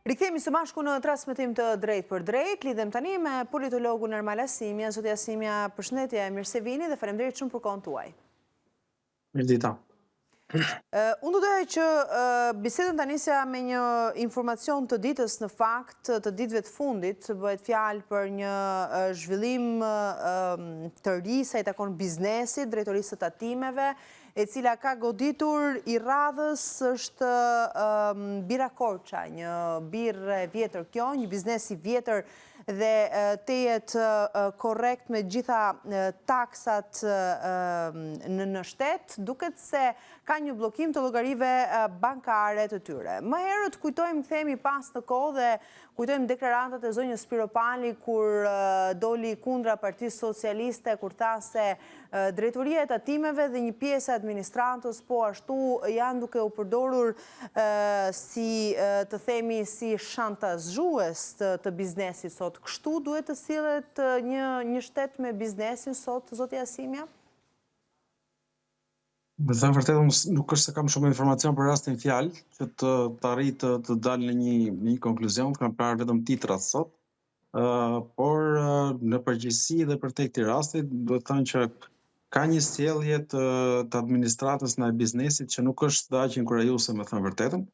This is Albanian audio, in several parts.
Rikthehemi së bashku në transmetim të drejt për drejt, lidhem tani me politologun Ermal Asimja. Zotja Asimja, përshëndetje, mirë se vini dhe faleminderit shumë për kohën tuaj. Mirëdita. Unë do doja që bisedën ta nisja me një informacion të ditës, në fakt, të ditëve të fundit, bëhet fjalë për një zhvillim të ri sa i takon biznesit, drejtorisë së tatimeve, e cila ka goditur i radhës është Bira Korça, një birë e vjetër kjo, një biznes i vjetër dhe të jetë korrekt me gjitha taksat në shtet, duket se ka një blokim të llogarive bankare të tyre. Më herët kujtojmë, kthehemi pas në kohë dhe kujtojmë deklaratat e zonjës Spiropali kur doli kundra Partisë Socialiste, kur tha se drejtoria e tatimeve dhe një pjesë e administratës po ashtu janë duke u përdorur si të themi si shantazhues të biznesit sot. Kështu duhet të sillet një shtet me biznesin sot, zotja Asimja? Me thënë vërtet, nuk është se kam shumë informacion për rastin fjalë, që të arrit të dalë në një konkluzion, kam parë vetëm titrat sot, por në përgjithësi dhe për tek këtij rasti, duhet të thënë që ka një sjellje të administratës në biznesit që nuk është dhe aq inkurajuese, me thënë vërtetën.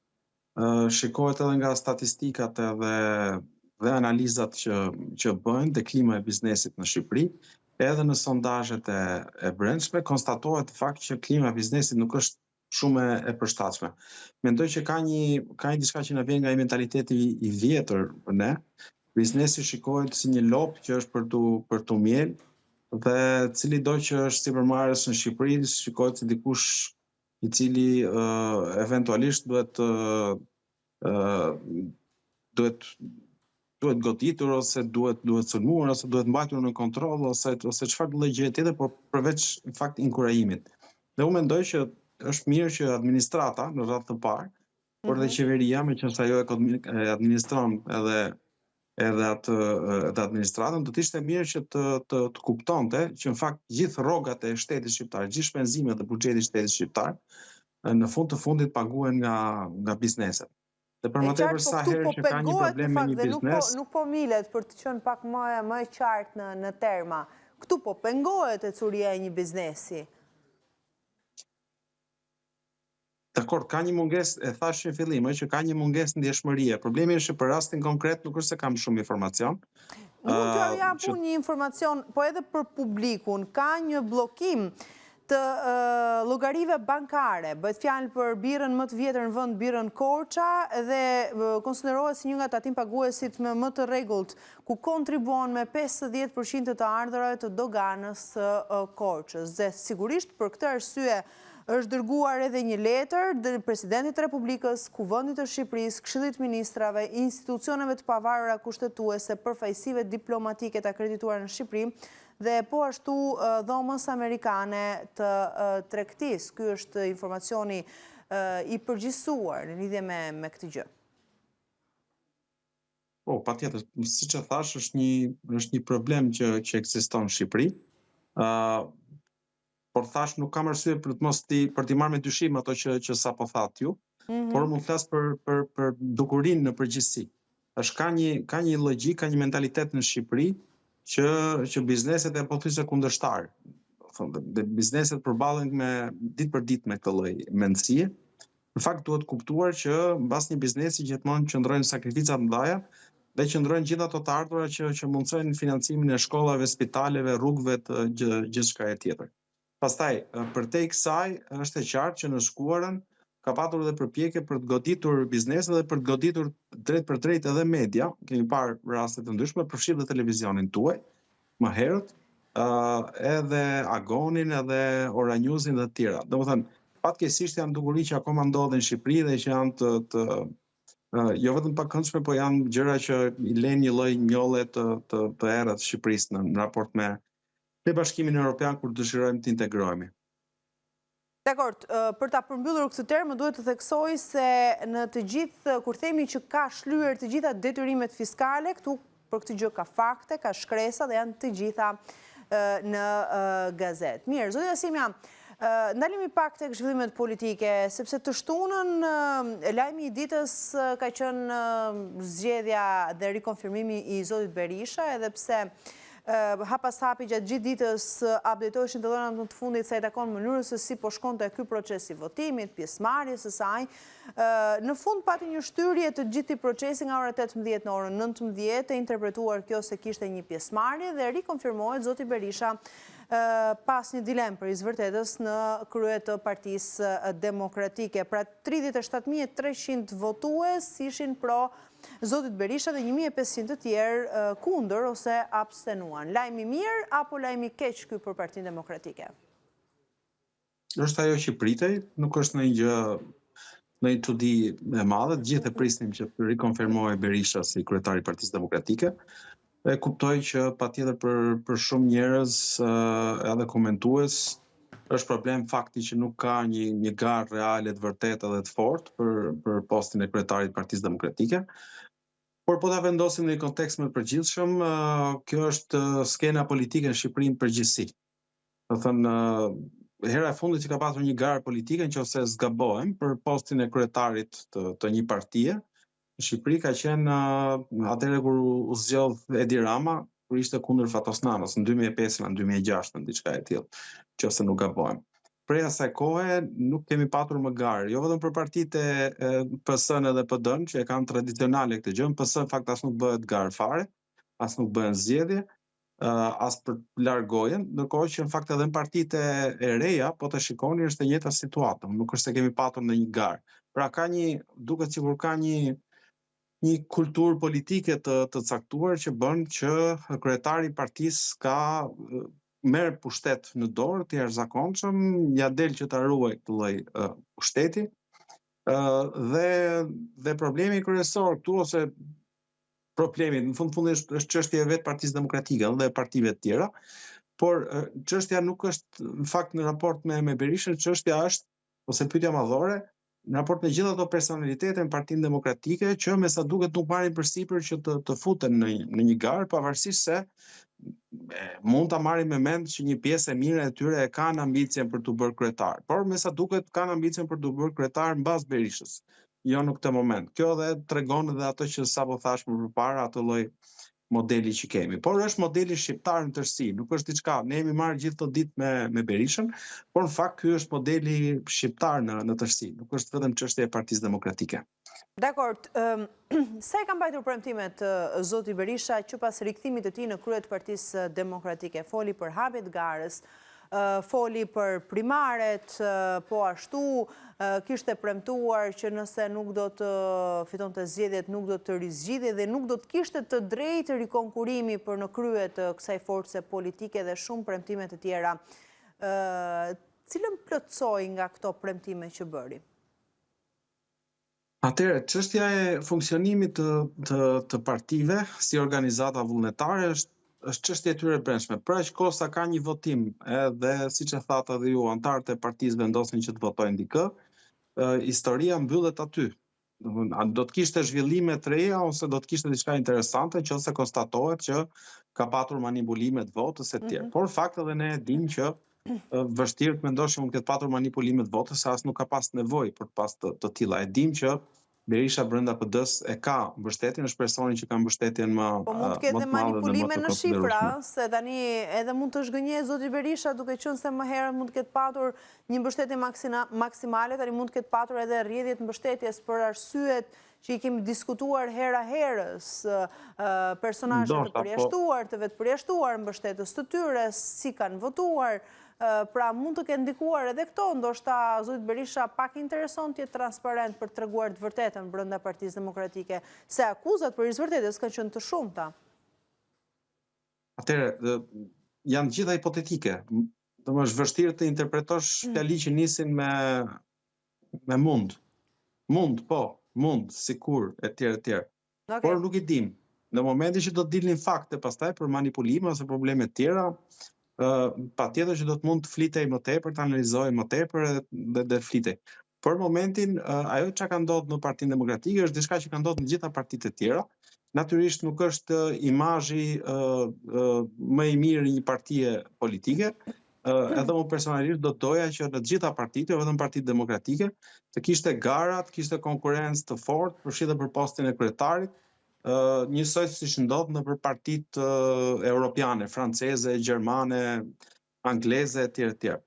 Shikohet edhe nga statistikat dhe analizat që bëhen te klima e biznesit në Shqipëri, edhe në sondazhet e brendshme konstatohet fakt që klima e biznesit nuk është shumë e përshtatshme. Mendoj që ka një diçka që na vjen nga një mentaliteti i vjetër për ne. Biznesi shikohet si një lop që është për tu miel dhe cili do që është sipërmarrës në Shqipëri shikohet si dikush i cili eventualisht duhet goditur ose duhet sulmuar ose duhet mbajtur në kontroll ose çfarë lloj gjëje tjetër, por përveç në fakt inkurajimit. Dhe unë mendoj që është mirë që administrata në radhë të parë, por dhe qeveria, meqenëse ajo e administron edhe atë administratën, do të ishte mirë që të kuptonte që në fakt gjithë rrogat e shtetit shqiptar, gjithë shpenzimet e buxhetit shtetit shqiptar, në fund të fundit paguhen nga bizneset. Dhe për më tepër sa herë që ka një problem me një biznes, nuk po milet për të qenë pak më qartë në terma. Këtu po pengohet e curia e një biznesi. Dakor, ka një mungesë, e thash në fillim, që ka një mungesë ndjeshmërie. Problemi është që për rastin konkret nuk është se kam shumë informacion. Mund t'ju jap një informacion, po edhe për publikun, ka një blokim të llogarive bankare. Bëhet fjalë për birën më të vjetër në vend, birën Korça, dhe konsiderohet si një nga tatim paguesit me më të rregullt, ku kontribuon me 50% të ardhurave të doganës së Korçës. Dhe sigurisht për këtë arsye është dërguar edhe një letër Presidentit të Republikës, Kuvendit të Shqipërisë, Këshillit Ministrave, institucioneve të pavarura kushtetuese, përfaqësive diplomatike të akredituara në Shqipëri dhe po ashtu dhomës amerikane të tregtisë. Ky është informacioni i përgjithësuar në lidhje me këtë gjë. Po, patjetër, siç e thash, është një problem që ekziston në Shqipëri. Por thash nuk kam arsye për t'i marrë me dyshim ato që sapo thatë ju, por mund të flas për dukurinë në përgjithësi. Ka një logjik, ka një mentalitet në Shqipëri që bizneset e pothuajse kundërshtar. Bizneset përballen ditë për ditë me këtë lloj mendësie. Në fakt duhet kuptuar që mbas një biznesi gjithmonë qëndrojnë sakrifica të mëdha dhe qëndrojnë gjithë ato të ardhura që mundsojnë financimin e shkollave, spitaleve, rrugëve, gjithçka e tjetër. Pastaj, përtej kësaj, është e qartë që në shkuarën ka patur edhe përpjekje për të goditur biznesin dhe për të goditur drejt për drejt edhe media. Kemi parë raste të ndryshme, përfshirë dhe televizionin tuaj, më herët, edhe Agonin, edhe Ora Newsin dhe të tjera. Domethënë, fatkeqësisht janë dukuri që akoma ndodhen në Shqipëri dhe që janë jo vetëm pakëndshme, po janë gjëra që i lënë një lloj njolle të errët të Shqipërisë në raport me Bashkimin Evropian kur dëshirojmë të integrohemi. Dakor, për ta përmbyllur këtë term, duhet të theksoj se në të gjithë, kur themi që ka shlyer të gjitha detyrimet fiskale, këtu për këtë gjë ka fakte, ka shkresa dhe janë të gjitha në gazet. Mirë, zotja Asimja, Ndalemi pak tek zhvillimet politike, sepse të shtunën lajmi i ditës ka qenë zgjedhja dhe rikonfirmimi i zotit Berisha, edhe pse hapas hapi gjatë gjithë ditës updatoheshin të dhënat në të fundit sa i takon mënyrës se si po shkonte ky proces i votimit, pjesëmarrjes së saj. Në fund pati një shtyrje të gjithë procesi nga ora 18 në orën 19, e interpretuar kjo se kishte një pjesëmarrje dhe rikonfirmohet zoti Berisha pas një dilemë për zvërtetës në krye të Partisë Demokratike. Pra 37.300 votues ishin pro zotit Berisha dhe 1.500 të tjerë kundër ose abstenuan. Lajmi mirë apo lajmi keq ky për Partinë Demokratike? Është ajo që pritej, nuk është ndonjë gjë, ndonjë çudi e madhe, gjithë e prisnim që të rikonfirmohej Berisha si kryetari i Partisë Demokratike. E kuptoj që patjetër për shumë njerëz edhe komentues është problem fakti që nuk ka një garë reale të vërtetë dhe të fortë për postin e kryetarit të Partisë Demokratike. Por po ta vendosim në një kontekst më të përgjithshëm, kjo është skena politike në Shqipëri në përgjithësi. Do thënë, hera e fundit që ka pasur një garë politike, nëse zgabohem, për postin e kryetarit të një partie në Shqipëri ka qenë atëherë kur u zgjodh Edi Rama, kur ishte kundër Fatosnanës në 2005 në 2006, në diçka e tillë, nëse nuk gabohem. Prej asaj kohe nuk kemi patur më garë, jo vetëm për partitë e PS-n edhe PD-n, që e kanë tradicionale këtë gjë. PS në fakt as nuk bëhet garë fare, as nuk bëhen zgjedhje, as për largojen, ndërkohë që në fakt edhe në partitë e reja, po të shikoni është e njëjta situatë, nuk është se kemi patur në një garë. Pra duket sikur ka një kulturë politike të caktuar që bën që kryetari i partisë merr pushtet në dorë të jashtëzakonshëm, ja del që ta ruaj këtë lloj pushteti. Dhe problemi kryesor këtu, ose problemi në fundi është çështja e vetë Partisë Demokratike dhe partive të tjera, por çështja nuk është në fakt në raport me Berishën, çështja është, ose pyetja madhore, në raport me gjithë ato personalitete në Partinë Demokratike që me sa duket nuk marrin përsipër që të futen në një garë, pavarësisht se mund ta marrim me mend që një pjesë e mirë e tyre e kanë ambicien për të bërë kryetar, por me sa duket kanë ambicien për të bërë kryetar mbas Berishës, jo në këtë moment. Kjo dhe tregon edhe ato që sapo thash më përpara, atë lloj modeli që kemi. Por është modeli shqiptar në tërësi, nuk është diçka. Ne jemi marrë gjithë të ditë me Berishën, por në fakt ky është modeli shqiptar në tërësi, nuk është vetëm çështja e Partisë Demokratike. Dakord, sa i kanë mbajtur premtimet zoti Berisha që pas rikthimit të tij në krye të Partisë Demokratike? Foli për hapjen e garës, foli për primaret, po ashtu kishte premtuar që nëse nuk do të fitonte zgjedhjet, nuk do të rizgjidhej dhe nuk do të kishte të drejtë rikonkurimi për në krye të kësaj force politike dhe shumë premtime të tjera. Cilën plotsoi nga këto premtime që bëri? Atëherë, çështja e funksionimit të partive si organizata vullnetare është çështje e tyre brendshme. Për aq kohë sa ka një votim, edhe siç e thatë edhe ju, antarët e partisë vendosin që të votojnë dikë, historia mbyllet aty. Do të kishte zhvillime të reja ose do të kishte diçka interesante nëse konstatohet që ka patur manipulime të votës e tjerë. Por fakt edhe ne e dimë që vështirë të mendosh që mund të ketë patur manipulime të votës, se as nuk ka pas nevojë për të pas të tilla. E dimë që Berisha brenda PD-s e ka mbështetjen, është personi që ka mbështetjen më po mund të ketë dhe manipulime në shifra, se tani edhe mund të zhgënjej zoti Berisha, duke qenë se më herët mund të ketë patur një mbështetje maksimale, tani mund të ketë patur edhe rrjedhje të mbështetjes për arsyet që i kemi diskutuar hera herës, personazhe të përjashtuar, të vetë përjashtuar, mbështetës të tyre, si kanë votuar. Pra mund të kenë ndikuar edhe këto, ndoshta zoti Berisha pak intereson të jetë transparent për të treguar të vërtetën brenda Partisë Demokratike, se akuzat për zvërtetës kanë qenë të shumta. Atëherë, janë gjitha hipotetike. Domethënë është vështirë të interpretosh fjali që nisin me mund. Mund, po, mund, sikur, etj. Por nuk i dim. Në momentin që do të dilnin fakte pastaj për manipulime ose probleme të tjera, patjetër që do të mund të flitej më tepër, të analizoj më tepër dhe flitej. Për momentin, ajo që ka ndodhur në Partinë Demokratike është diçka që ka ndodhur në gjitha partitë e tjera. Natyrisht nuk është imazhi më i mirë i një partie politike, edhe unë personalisht do doja që në të gjitha partitë, jo vetëm Partitë Demokratike, të kishte gara, të kishte konkurrencë të fortë, përfshirë për postin e kryetarit, njësoj siç ndodh nëpër partitë europiane, franceze, gjermane, angleze etj. etj.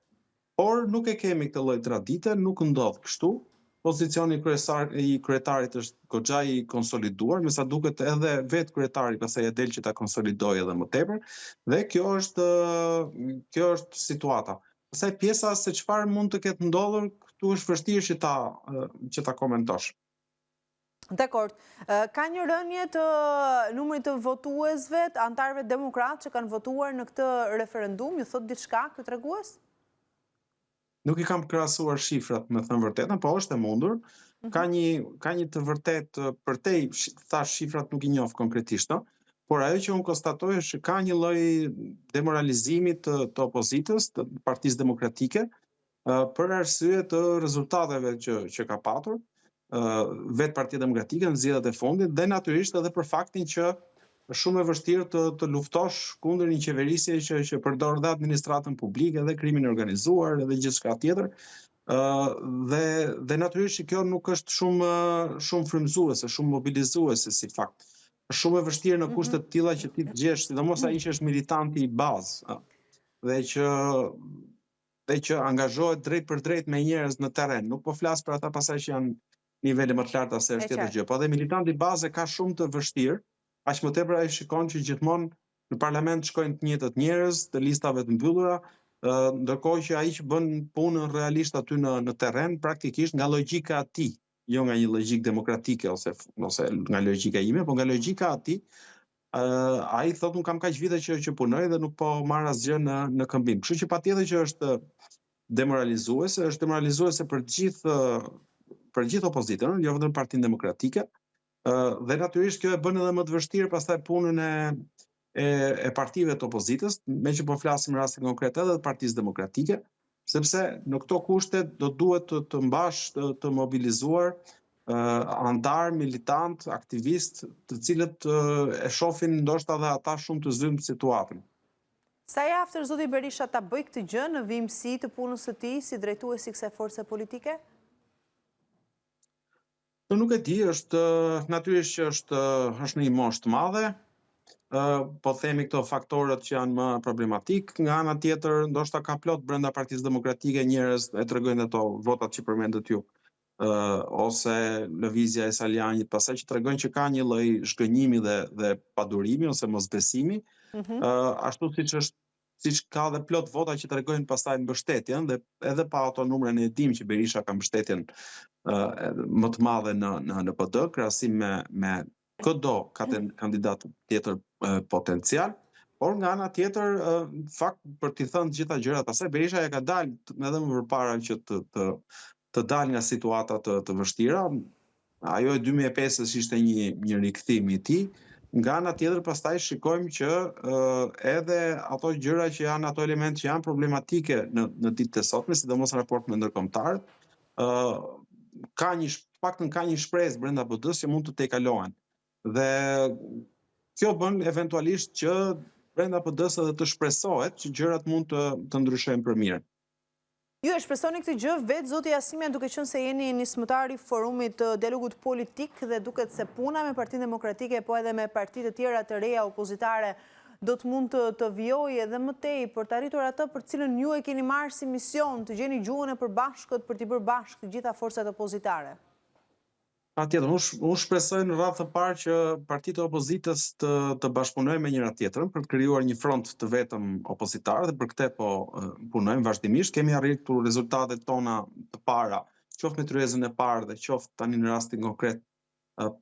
Por nuk e kemi këtë lloj tradite, nuk ndodh kështu. Pozicioni i kryetarit është goxha i konsoliduar, me sa duket edhe vetë kryetari pastaj e del që ta konsolidojë edhe më tepër, dhe kjo është situata. Pastaj pjesa se çfarë mund të ketë ndodhur, këtu është vështirë që ta komentosh. Dekord. Ka një rënje të numrit të votuesve, të antarëve demokratë që kanë votuar në këtë referendum, ju thot diçka ky tregues? Nuk i kam krahasuar shifrat, me thënë vërtetën, po është e mundur. Ka një të vërtet përtej, thash shifrat nuk i njoh konkretisht, por ajo që unë konstatoj është që ka një lloj demoralizimi të opozitës, të Partisë Demokratike, për arsye të rezultateve që ka patur vetë Partia Demokratike në zgjedhjet e fundit, dhe natyrisht edhe për faktin që është shumë e vështirë të luftosh kundër një qeverisje që përdor dhe administratën publike dhe krimin e organizuar dhe gjithçka tjetër. Dhe natyrisht kjo nuk është shumë frymëzuese, shumë mobilizuese si fakt. Është shumë e vështirë në kushte të tilla që ti të gjesh, sidomos ai që është militanti i bazë, dhe që angazhohet drejt për drejt me njerëz në terren. Nuk po flas për ata pasaj që janë nivele më të larta se është tjetër gjë, po edhe militanti i bazë ka shumë të vështirë. Aq më tepër ai shikon që gjithmonë në parlament shkojnë të njëjtët njerëz, të listave të mbyllura, ndërkohë që ai që bën punën realisht aty në terren, praktikisht nga logjika e tij, jo nga një logjikë demokratike ose nga logjika ime, por nga logjika e tij, ai thotë un kam kaq vite që punoj dhe nuk po marr asgjë në këmbim. Kështu që patjetër që është demoralizuese për gjithë opozitën, jo vetëm Partinë Demokratike. Dhe natyrisht kjo e bën edhe më të vështirë pastaj punën e partive të opozitës, me që po flasim në rastin konkret edhe të Partisë Demokratike, sepse në këto kushte do duhet të mbash të mobilizuar antar, militant, aktivist, të cilët e shohin ndoshta edhe ata shumë të zymt situatën. Sa i aftë zoti Berisha ta bëj këtë gjë në vimësi të punës së tij si drejtues i kësaj force politike? Nuk e di, natyrisht që është në një moshë të madhe, po themi këto faktorët që janë më problematik, nga ana tjetër ndoshta ka plot brenda Partisë Demokratike njerëz, e tregojnë ato votat që përmendët ju, ose lëvizja e Salianit, pastaj që tregojnë që ka një lloj zhgënjimi dhe padurimi ose mosbesimi, ashtu siç ka dhe plot vota që tregojnë pastaj mbështetjen, dhe edhe pa ato numrin e dim që Berisha ka mbështetjen më të madhe në PD, krahasim me çdo kandidat tjetër potencial, por nga ana tjetër, fakt për t'i thënë të gjitha gjërat, pastaj Berisha ja ka dalë edhe më përpara që të dalë nga situata të vështira. Ajo e 2005-s ishte një rikthim i tij. Nga ana tjetër pastaj shikojmë që edhe ato gjëra që janë, ato elementë që janë problematike në ditët e sotme, sidomos në raport me ndërkombëtarët, ka një shpresë brenda PD-s që mund të tejkalohen. Dhe kjo bën eventualisht që brenda PD-s edhe të shpresohet që gjërat mund të ndryshojnë për mirë. Ju e shpresoni këtë gjë vetë, zoti Jasimja, duke qenë se jeni nismëtar i forumit të dialogut politik dhe duket se puna me Partinë Demokratike, po edhe me partitë të tjera të reja opozitare, do të mund të vijojë edhe më tej për të arritur atë për cilën ju e keni marrë si mision, të gjeni gjuhën e përbashkët për t'i bërë bashkë të gjitha forcat opozitare. Patjetër, unë shpresoj në radhë të parë që partitë e opozitës të bashkëpunojnë me njëra tjetrën për të krijuar një front të vetëm opozitar, dhe për këtë po punojmë vazhdimisht. Kemi arritur rezultatet tona të para, qoftë me tryezën e parë dhe qoftë tani në rastin konkret,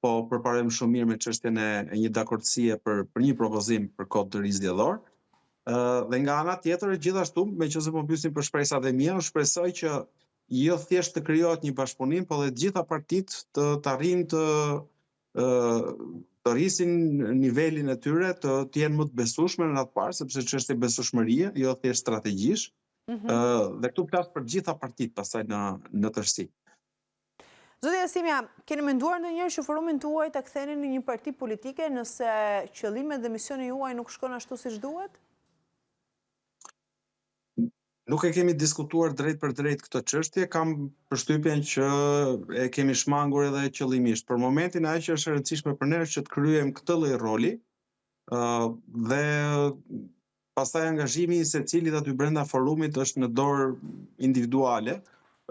po përparojmë shumë mirë me çështjen e një dakordësie për një propozim për kod të ri zgjedhor. Dhe nga ana tjetër, gjithashtu, meqense po pyesin për shpresat e mia, shpresoj që jo thjesht të krijohet një bashkëpunim, por dhe të gjitha partitë të arrijnë të rrisin nivelin e tyre, të jenë më të besueshme në atë parë, sepse çështja e besueshmërie, jo thjesht strategjish, dhe këtu flas për gjitha partitë pastaj në tërësi. Zoti Jasimja, keni menduar ndonjëherë që forumin tuaj ta ktheni në një parti politike nëse qëllimet dhe misioni juaj nuk shkon ashtu siç duhet? Nuk e kemi diskutuar drejt për drejt këtë çështje, kam përshtypjen që e kemi shmangur edhe qëllimisht. Për momentin ajo që është e rëndësishme për ne është që të kryejmë këtë lloj roli, dhe pastaj angazhimi i secilit aty brenda forumit është në dorë individuale,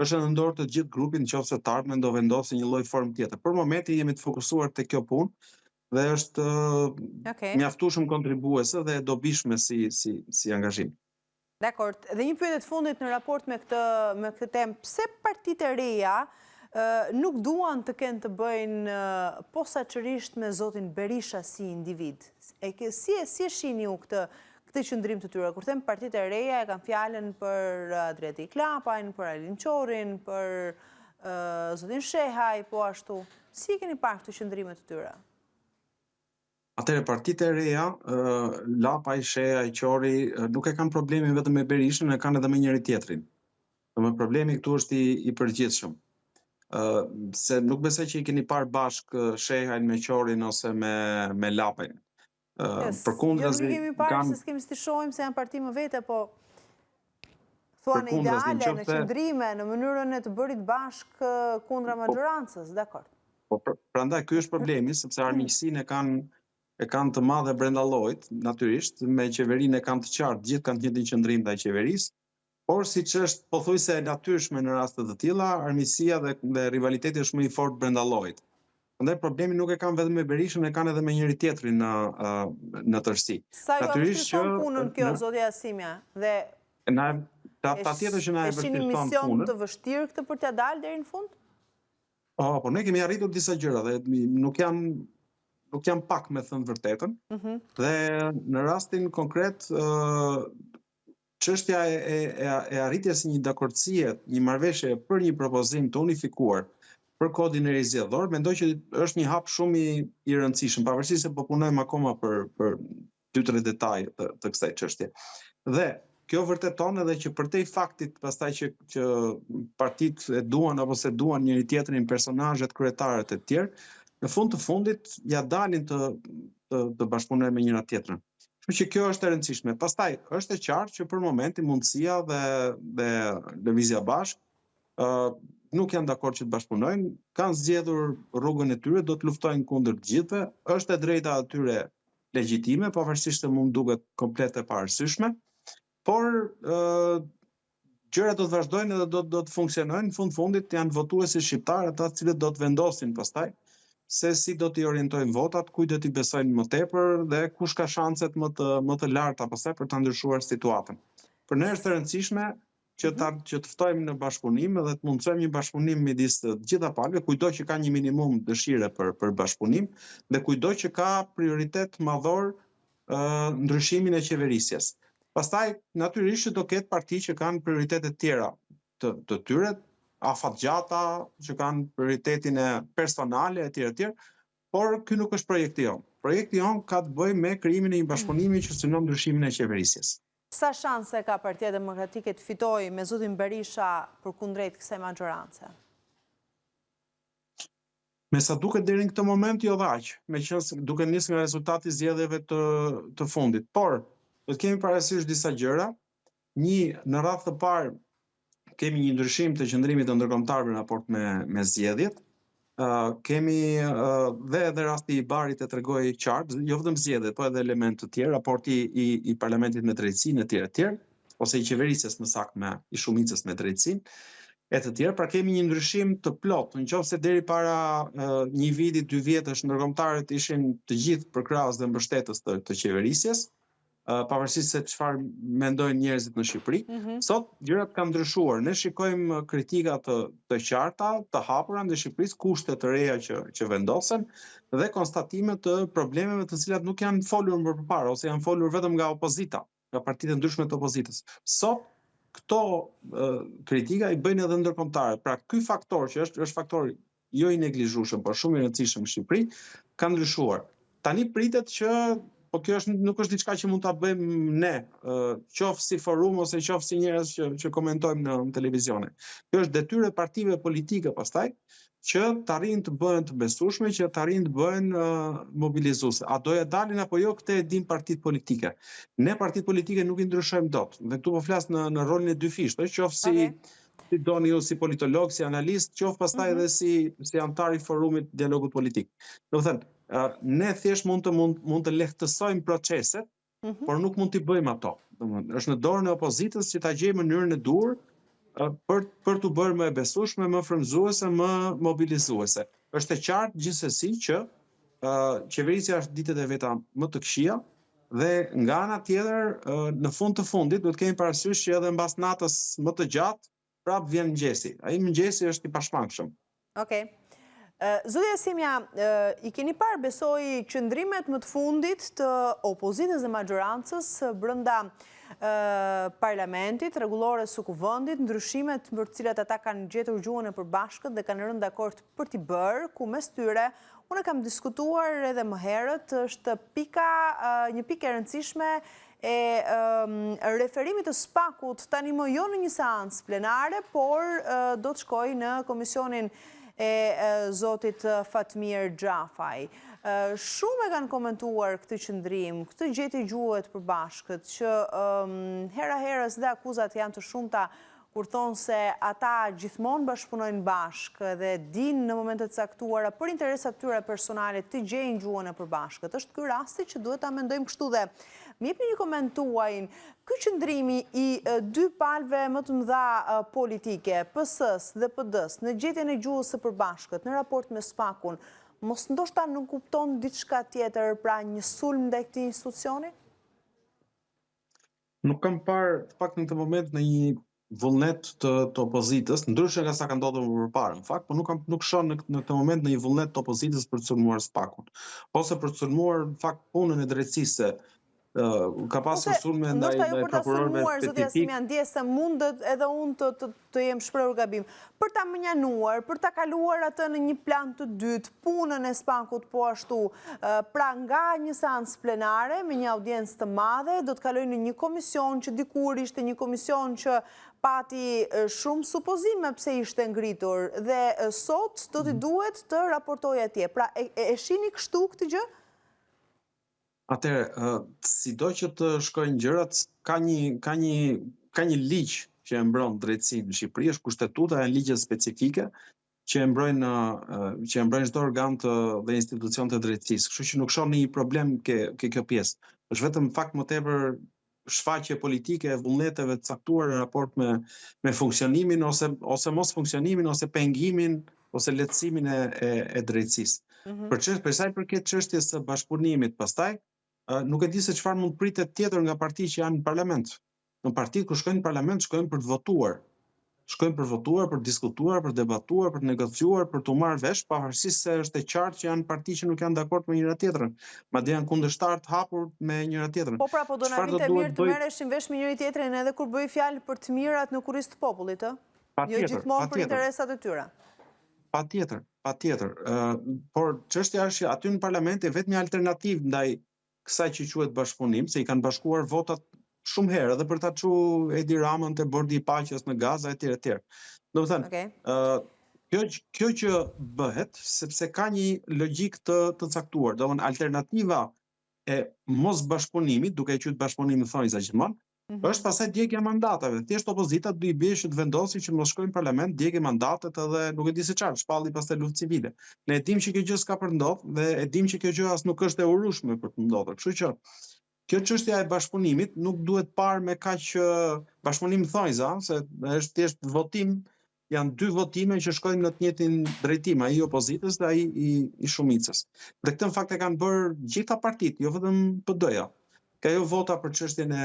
është në dorë të gjithë grupit nëse të ardhmen do vendosë një lloj form tjetër. Për momentin jemi të fokusuar te kjo punë dhe është mjaftueshëm kontribuese dhe e dobishme si angazhim. Dakor, dhe një pyetje të fundit në raport me këtë temë, pse partitë e reja nuk duan të kenë të bëjnë posaçërisht me zotin Berisha si individ? Si e shihni ju këtë qëndrim të tyre? Kur them partitë e reja e kanë fjalën për Adriatik Klapajn, për Alin Qorin, për zotin Shehaj, po ashtu. Si keni parë këto qëndrime të tyre? Atëre partitë e reja, Lapaj, Shehaj, Qori, nuk e kanë problemin vetëm me Berishën, e kanë edhe me njëri tjetrin. Problemi këtu është i përgjithshëm. Se nuk besoj që i keni parë bashkë Shehajn me Qorin ose me Lapajn. Përkundrazi jo, nuk kemi parë se s'kemi si shohim se janë parti më vete, po thua në ideale, në qëndrime, në mënyrën e të bërit bashkë kundra majorancës, dakor. Po prandaj ky është problemi, sepse armiqësinë e kanë të madhe brenda llojit, natyrisht, me qeverinë e kanë të qartë, gjithë kanë të njëjtin qëndrim ndaj qeverisë, por siç është pothuajse e natyrshme në raste të tilla, armiqësia dhe rivaliteti është më i fortë brenda llojit. Prandaj problemi nuk e kanë vetëm me Berishën, e kanë edhe me njëri tjetrin në tërësi. Sa ju vështirëson punën kjo, zotja Asimja, dhe ta tjetër që na e vështirëson punën. E shihni mision të vështirë këtë për t'ia dalë deri në fund? Po ne kemi arritur disa gjëra dhe nuk janë pak me thënë vërtetën, dhe në rastin konkret, çështja e arritjes së një dakordësie, një marrëveshje për një propozim të unifikuar për kodin e ri zgjedhor, mendoj që është një hap shumë i rëndësishëm, pavarësisht se po punojmë akoma për 2-3 detaj të kësaj çështje. Dhe kjo vërteton edhe që përtej faktit pastaj që partitë e duan apo se duan njëri tjetrin, personazhet kryetare të tjerë, në fund të fundit ja dalin të bashkëpunojnë me njëra tjetrën. Kështu që kjo është e rëndësishme. Pastaj është e qartë që për momentin mundësia dhe lëvizja bashkë nuk janë dakord që të bashkëpunojnë, kanë zgjedhur rrugën e tyre, do të luftojnë kundër të gjithëve, është e drejta e tyre legjitime, pavarësisht se mund duket komplet e paarsyeshme, por gjërat do të vazhdojnë dhe do të funksionojnë, në fundit janë votuesit shqiptar, ata të cilët do të vendosin pastaj se si do t'i orientojnë votat, kujt do t'i besojnë më tepër dhe kush ka shanset më të larta pastaj për ta ndryshuar situatën. Për ne është e rëndësishme që të ftojmë në bashkëpunim dhe të mundsojmë një bashkëpunim midis të gjitha palëve, kujdo që ka një minimum dëshire për bashkëpunim dhe kujdo që ka prioritet madhor ndryshimin e qeverisjes. Pastaj natyrisht do ketë parti që kanë prioritete tjera të tyre, afatgjata që kanë prioritetin e personale etj, por ky nuk është projekti jon. Projekti jon ka të bëjë me krijimin e një bashkëpunimi që synon ndryshimin e qeverisjes. Sa shanse ka Partia Demokratike të fitojë me zotin Berisha përkundrejt kësaj magjorance? Me sa duket deri në këtë moment jo aq, meqenëse duke nisur nga rezultati i zgjedhjeve të fundit. Por do të kemi parasysh disa gjëra. Në radhë të parë kemi një ndryshim të qëndrimit të ndërkombëtarëve në raport me zgjedhjet. Kemi dhe edhe rasti i Barit e tregoi qartë, jo vetëm zgjedhjet, po edhe elementë të tjerë, raporti i Parlamentit me drejtsinë etj, ose i qeverisjes në sakt i shumicës me drejtsinë e të tjerë. Pra kemi një ndryshim të plotë, nëse deri para një viti, 2 vjetësh ndërkombëtarët ishin të gjithë përkrahas dhe mbështetës të qeverisjes, pavarësisht se çfarë mendojnë njerëzit në Shqipëri. Sot gjërat kanë ndryshuar. Ne shikojmë kritika të qarta, të hapura ndaj Shqipërisë, kushte të reja që vendosen dhe konstatime të problemeve të cilat nuk janë folur më përpara ose janë folur vetëm nga opozita, nga partitë ndryshme të opozitës. Sot këto kritika i bëjnë edhe ndërkombëtarët. Pra ky faktor që është faktor jo i neglizhueshëm, por shumë i rëndësishëm në Shqipëri, ka ndryshuar. Tani pritet që po kjo nuk është diçka që mund ta bëjmë ne, qoftë si forum ose qoftë si njerëz që komentojmë në televizione. Kjo është detyrë e partive politike pastaj që të arrijnë të bëhen të besueshme, që të arrijnë të bëhen mobilizuese. A do ja dalin apo jo, këtë e din partitë politike. Ne partitë politike nuk i ndryshojmë dot. Dhe këtu po flas në rolin e dy fish, qoftë si doni ju si politolog, si analist, qoftë pastaj edhe si antar i forumit dialogut politik. Do të thënë, ne thjesht mund të lehtësojmë proceset, por nuk mund t'i bëjmë ato. Domethënë, është në dorën e opozitës që ta gjejë mënyrën e dur për t'u bërë më e besueshme, më frymëzuese, më mobilizuese. Është e qartë gjithsesi që qeverisja është ditët e veta më të këqija dhe nga ana tjetër në fund të fundit duhet kemi parasysh që edhe mbas natës më të gjatë prap vjen mëngjesi. Ai mëngjesi është i pashmangshëm. Okej. Zotja Simja, i keni parë besoj qëndrimet më të fundit të opozitës dhe majorancës brenda parlamentit, rregullore së kuvendit, ndryshimet për të cilat ata kanë gjetur gjuhën e përbashkët dhe kanë rënë dakord për t'i bërë, ku mes tyre unë kam diskutuar edhe më herët, është një pikë e rëndësishme e referimit të SPAK-ut tani më jo në një seancë plenare, por do të shkoj në komisionin e zotit Fatmir Xhafaj. Shumë e kanë komentuar këtë qëndrim, këtë gjetje gjuhët përbashkët, që hera herës dhe akuzat janë të shumta kur thonë se ata gjithmonë bashkëpunojnë bashkë dhe dinë në momentet caktuara për interesat tyre personale të gjejnë gjuhën e përbashkët. Është ky rasti që duhet ta mendojmë kështu dhe më jepni një koment tuaj. Ky qëndrimi i dy palëve më të mëdha politike, PS-s dhe PD-s, në gjetjen e gjuhës së përbashkët, në raport me SPAK-un, mos ndoshta nuk kupton diçka tjetër, pra një sulm ndaj këtij institucioni? Nuk kam parë të paktën në këtë moment në një vullnet të opozitës, ndryshe nga sa ka ndodhur më parë, në fakt, por nuk shoh në këtë moment në një vullnet të opozitës për të sulmuar SPAK-un, ose për të sulmuar në fakt punën e drejtësisë. Ka pasur sulme ndaj prokurorëve zotja Simja, ndjes se mundet edhe unë të jem shprehur gabim. Për ta mënjanuar, për ta kaluar atë në një plan të dytë, punën e SPAK-ut po ashtu, pra nga një seancë plenare me një audiencë të madhe, do të kalojë në një komision që dikur ishte një komision që pati shumë supozime pse ishte ngritur dhe sot do t'i duhet të raportojë atje. Pra e shihni kështu këtë gjë? Atëherë, sido që të shkojnë gjërat, ka një ligj që e mbron drejtësinë në Shqipëri, është kushtetuta e ligjet specifike që e mbrojnë çdo organ dhe institucion të drejtësisë. Kështu që nuk shoh një problem ke kjo pjesë. Është vetëm fakt më tepër shfaqje politike e vullneteve të caktuar në raport me funksionimin ose mos funksionimin ose pengimin ose lehtësimin e drejtësisë. Për sa i përket çështjes së bashkëpunimit pastaj, nuk e di se çfarë mund pritet tjetër nga partitë që janë në parlament. Në partitë ku shkojnë në parlament, shkojnë për të votuar. Shkojnë për votuar, për diskutuar, për debatuar, për negociuar, për të marrë vesh, pavarësisht se është e qartë që janë parti që nuk janë dakord me njëra tjetrën, madje janë kundërshtar të hapur me njëra tjetrën. Po pra, po do na vinte mirë të merreshin vesh me njëri tjetrin edhe kur bëj fjalë për të mirat në kurriz të popullit, ë? Jo gjithmonë për interesat e tyre. Patjetër. Por çështja është që aty në parlament e vetmi alternativë ndaj kësaj që quhet bashkëpunim, se i kanë bashkuar votat shumë herë edhe për ta çuar Edi Ramën te bordi i paqes në Gaza etj. Do të thënë, kjo që bëhet sepse ka një logjik të caktuar. Do të thënë alternativa e mos bashkëpunimit, duke e qenë bashkëpunimi thonjza gjithmonë, është pastaj djegja e mandateve. Thjesht opozita do i bëjë që të vendosi që mos shkojnë në parlament, djegë mandatet edhe nuk e di se çfarë, shpalli pastaj luftë civile. Ne e dimë që kjo gjë s'ka për ndodh dhe e dimë që kjo gjë as nuk është e urushme për të ndodhur. Kështu që kjo çështja e bashkëpunimit nuk duhet parë me kaq bashkëpunim thonjza, se është thjesht votim, janë dy votime që shkojnë në të njëjtin drejtim, ai i opozitës dhe ai i shumicës. Dhe këtë në fakt e kanë bërë gjitha partitë, jo vetëm PD-ja. Ka jo vota për çështjen e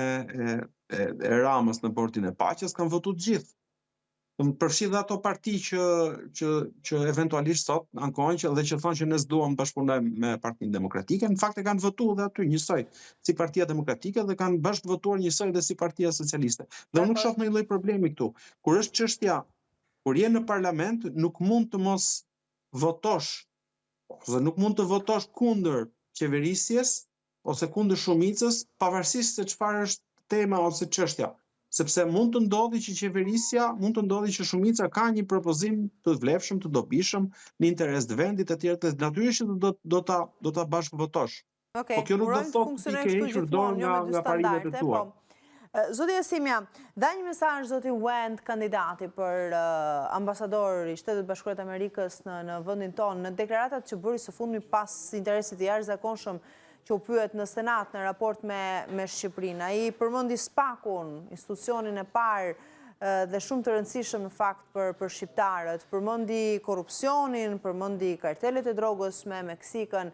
Ramës në bordin e paqes, kanë votuar të gjithë. Përfshi dhe ato parti që eventualisht sot ankohen dhe që thonë që ne s'duam bashkëpunojmë me Partinë Demokratike, në fakt e kanë votuar dhe aty njësoj si Partia Demokratike dhe kanë bashkë votuar njësoj dhe si Partia Socialiste. Dhe nuk shoh ndonjë lloj problemi këtu. Kur është çështja, kur je në parlament, nuk mund të mos votosh, ose nuk mund të votosh kundër qeverisjes ose kundër shumicës, pavarësisht se çfarë është tema ose çështja. sepse mund të ndodhi që qeverisja, mund të ndodhi që shumica ka një propozim të vlefshëm, të dobishëm, në interes të vendit, etj. Natyrisht do ta bashkëvotosh. Po kjo nuk do të thotë ti ke hequr dorë nga parimet e tua. Zoti Jasimja, dha një mesazh zoti Wend, kandidati për ambasador i Shtetit Bashkuar të Amerikës në vendin tonë, në deklaratat që bëri së fundmi pas interesit të jashtëzakonshëm që u pyet në Senat në raport me Shqipërinë. Ai përmendi SPAK-un, institucionin e parë dhe shumë të rëndësishëm në fakt për shqiptarët, përmendi korrupsionin, përmendi kartelet e drogës me Meksikën.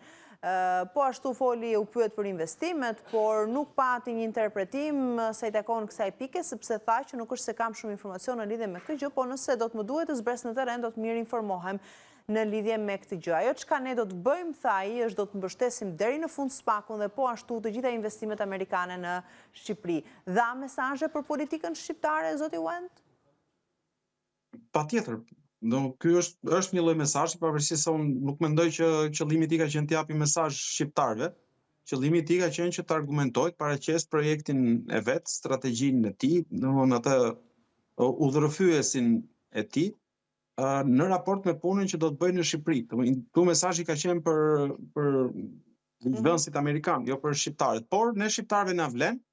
Po ashtu foli, u pyet për investimet, por nuk pati një interpretim sa i takon kësaj pike, sepse tha që nuk është se kam shumë informacion në lidhje me këtë gjë, po nëse do të më duhet të zbres në terren, do të mirë informohem në lidhje me këtë gjë. Ajo çka ne do të bëjmë, tha ai, është do të mbështesim deri në fund SPAK-un dhe po ashtu të gjitha investimet amerikane në Shqipëri. Dha mesazhe për politikën shqiptare, zoti Wend? Patjetër. Ky është një lloj mesazhi, pavarësisht se unë nuk mendoj që qëllimi i tij ka qenë të japi mesazh shqiptarëve. Qëllimi i tij ka qenë që të argumentojë, të paraqesë projektin e vet, strategjinë e tij, domthonë atë udhërrëfyesin e tij në raport me punën që do të bëjë në Shqipëri. Ky mesazhi ka qenë për ligjvënësit amerikanë, jo për shqiptarët, por ne shqiptarëve na vlen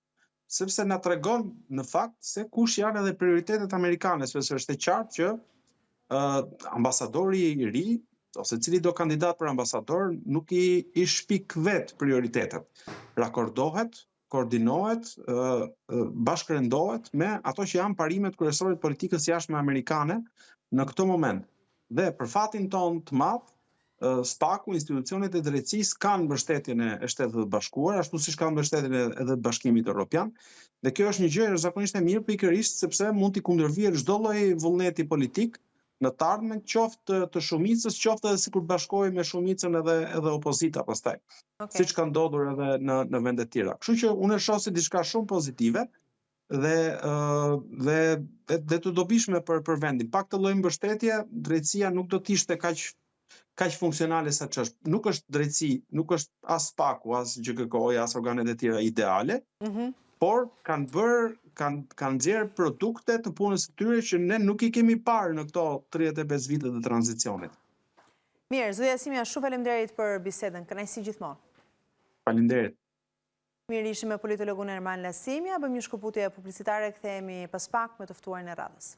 sepse na tregon në fakt se kush janë edhe prioritetet amerikane, sepse është e qartë që ambasadori i ri ose cili do kandidat për ambasador nuk i shpik vet prioritetet. Rakordohet, koordinohet, bashkërendohet me ato që janë parimet kryesore të politikës jashtme amerikane në këtë moment. Dhe për fatin ton të madh, SPAK-u, institucionet e drejtësisë kanë mbështetjen e Shtetit të Bashkuar, ashtu siç kanë mbështetjen edhe të Bashkimit Evropian, dhe kjo është një gjë jashtëzakonisht e mirë pikërisht sepse mund t'i kundërvijë çdo lloj vullneti politik në të ardhmen, qoftë të shumicës, qoftë edhe sikur bashkohej me shumicën edhe opozita pastaj. Siç ka ndodhur edhe në vende të tjera. Kështu që unë e shoh si diçka shumë pozitive dhe të dobishme për vendin. Pak të lloj mbështetje, drejtësia nuk do të ishte kaq funksionale sa ç'është. Nuk është drejtësi, nuk është as SPAK-u, as GKK-ja, as organet e tjera ideale, por kanë nxjerrë produkte të punës së tyre që ne nuk i kemi parë në këto 35 vite të tranzicionit. Mirë, zoti Jasimja, shumë faleminderit për bisedën. Kënaqësi gjithmonë. Faleminderit. Mirë, ishim me politologun Erman Lasimja, bëjmë një shkëputje publicitare, kthehemi pas pak me të ftuarin e radhës.